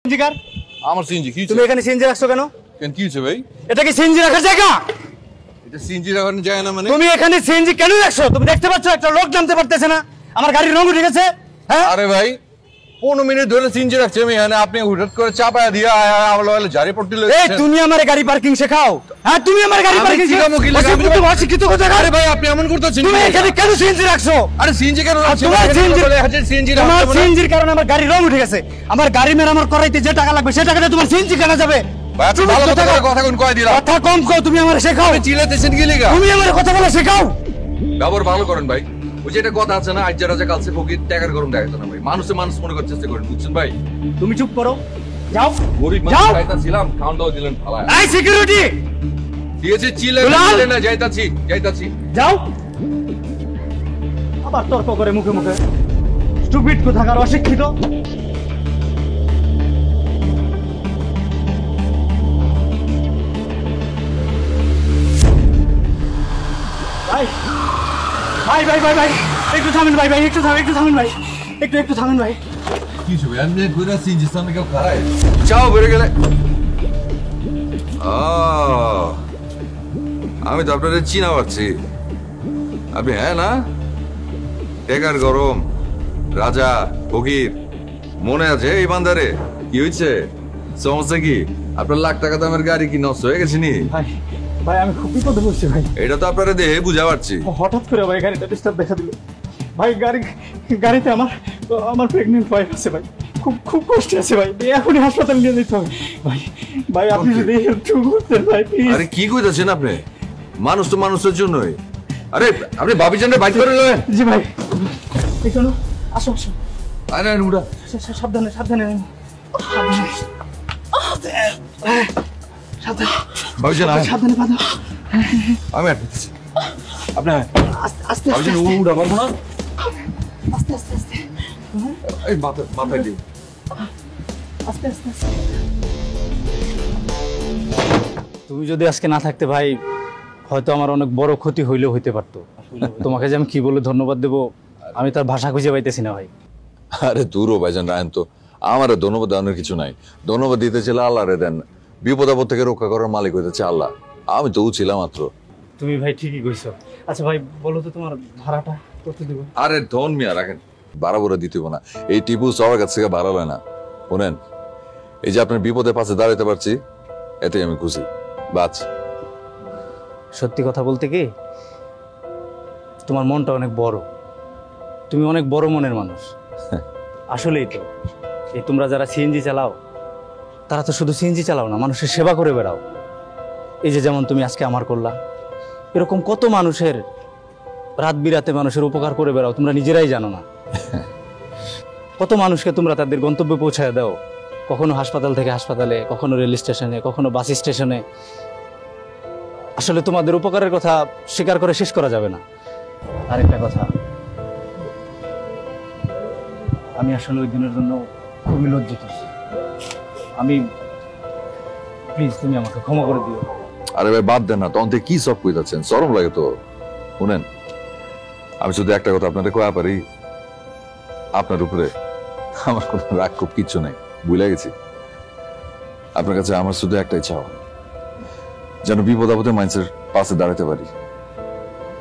সিএনজিকার আমার সিএনজি কি? তুমি এখানে সিএনজি রাখছো কেন? কেন কি হয়েছে ভাই? এটা কি সিএনজি রাখার জায়গা? এটা সিএনজি রাখার জায়গা না মানে? তুমি এখানে সিএনজি কেন রাখছো? তুমি দেখতে পাচ্ছ একটা লোক নামতে পারতেছে না, আমার গাড়ির রং উঠে গেছে। হ্যাঁ আরে ভাই 15 মিনিট ধরে সিএনজি রাখছি আমি এখানে, আপনি হুটহাট করে চাপায়া দিয়া আমার লগে জারি পট্টি লইছেন। এই তুমি আমার গাড়ি পার্কিং শেখাও? হ্যাঁ তুমি আমার গাড়ি পার্কিং শেখাও কি লাগা? তুমি তো অশিক্ষিত কথা। আরে ভাই আপনি এমন করতেছেন, তুমি এখানে কেন সিএনজি রাখছো? আরে সিএনজি কেন রাখছেন? তোমার সিএনজি তোমার সিএনজির কারণে আমার গাড়ির রং উঠে গেছে। আমার গাড়ি মেরামত করাইতে যে টাকা লাগবে সেই টাকাটা তোমার সিএনজি কেনা যাবে। ভালো কথা কোন কয় দিলা? কথা কম কও, তুমি আমার শেখাও। আপনি চিল্লাতেছেন কি লাগা? তুমি আমার কথা বলা শেখাও। ব্যবহার ভালো করেন ভাই। ওই যে একটা কথা আছে না, আজ রাজা কালসে ফকির, টাকার গরম দেখাতো না ভাই। মানুষে মানুষ মনে করার চেষ্টা করেন, বুঝছেন ভাই? তুমি চুপ করো, যাও। গরিব মানুষ যাইতাছিলাম, খাওন দাও দিলেন ফালায়। এই সিকিউরিটি দিয়েছে চিল্লে না, যাইতাছি যাও। আবার তর্ক করে মুখে মুখে, স্টুপিড কোথাকার, অশিক্ষিত। ভাই ভাই ভাই ভাই ভাই একটু থামেন ভাই, ভাই একটু থামেন ভাই, একটু থামেন ভাই। কি হবে? আমি ঘুরে সিএনজি সামনে কেউ খারাই চাও বেড়ে গেলে। আমি তো আপনাদের চিনা পাচ্ছি। আপনি হ্যাঁ না, টেকার গরম রাজা ফকির মনে আছে এই বান্দারে? কি হয়েছে? সমস্যা কি? আপনার লাখ টাকা দামের গাড়ি কি নষ্ট হয়ে গেছে নি? ভাই ভাই আমি খুব বিপদে পড়ছি ভাই। এটা তো আপনারা দেখে বুঝা পারছি। হঠাৎ করে ভাই গাড়িটা ডিস্টার্ব দেখা দিল ভাই। গাড়িতে আমার প্রেগনেন্ট ওয়াইফ আছে ভাই, খুব কষ্ট আছে ভাই, এখনই হাসপাতালে নিয়ে যেতে হবে ভাই। ভাই আপনি যদি একটু করতেন ভাই প্লিজ। আরে কি কইতাছেন আপনি? মানুষ তো মানুষের জন্যই। আরে আপনি ভাবিজানরে বাইক করে লয়েন। জি ভাই এখানে আসো। আরে উড়া সাবধানে ভাবিজান সাবধানে বাঁধো। আমি আর দিচ্ছি। আপনি আস্তে ভাবিজান উড়া পারবো না। আস্তে এই মাথায় দিই। আস্তে। তুমি যদি আজকে না থাকতে ভাই, হয়তো আমার অনেক বড় ক্ষতি হইলেও হইতে পারতো। তোমাকে যে আমি কি বলে ধন্যবাদ দেবো আমি তার ভাষা খুঁজে পাইতেছি না ভাই। আরে দূরও ভাইজান রায়ন, তো আমার ধন্যবাদ দেওয়ার কিছু নাই। ধন্যবাদ দিতে চাইলে আল্লাহ রে দেন, বিপদ আপদ থেকে রক্ষা করার মালিক হইতেছে আল্লাহ। আমি তো ছিলাম মাত্র। তুমি ভাই ঠিকই কইছো। আচ্ছা ভাই বলো তো তোমার ভাড়াটা কত দিব? আরে ধন মিয়া রাখেন, বাড়া দিতে না। এই টিপু সবার কাছ থেকে ভাড়া লয় না। শোনেন, এই যে আপনার বিপদে পাশে দাঁড়াতে পারছি এতেই আমি খুশি। বাচ সত্যি কথা বলতে কি, তোমার মনটা অনেক বড়, তুমি অনেক বড় মনের মানুষ। আসলেই তো, এই তোমরা যারা সিএনজি চালাও তারা তো শুধু সিএনজি চালাও না, মানুষের সেবা করে বেড়াও। এই যে যেমন তুমি আজকে আমার করলা, এরকম কত মানুষের রাত বিরাতে মানুষের উপকার করে বেড়াও, তোমরা নিজেরাই জানো না। কত মানুষকে তোমরা তাদের গন্তব্যে পৌঁছায় দাও, কখনো হাসপাতাল থেকে হাসপাতালে, কখনো রেল স্টেশনে, কখনো বাস স্টেশনে। আসলে তোমাদের উপকারের কথা স্বীকার করে শেষ করা যাবে না। আরেকটা কথা, আমি আসলে ওই দিনের জন্য খুবই লজ্জিত। আমি প্লিজ তুমি আমাকে ক্ষমা করে দিও। আরে ভাই বাদ দেন না, তখন থেকে কি সব কইতাছেন, শরম লাগে তো। শুনেন, আমি শুধু একটা কথা আপনাদের কয়া পারি, আপনার উপরে আমার কোনো রাগ খুব কিচ্ছু নাই, ভুলে গেছি। আপনার কাছে আমার শুধু একটাই চাওয়া, যেন বিপদ আপদে মানুষের পাশে দাঁড়াতে পারি,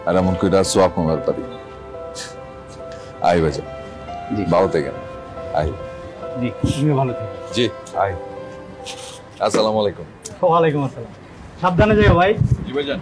আর এমন করে সোয়াব কমাতে পারি। আই বাজা ভালো থেকে আই। জি তুমি ভালো থেকো। G I. আসসালামু আলাইকুম। ওয়ালাইকুম আসসালাম। সাবধানে যাও ভাই। জি ভাইজান।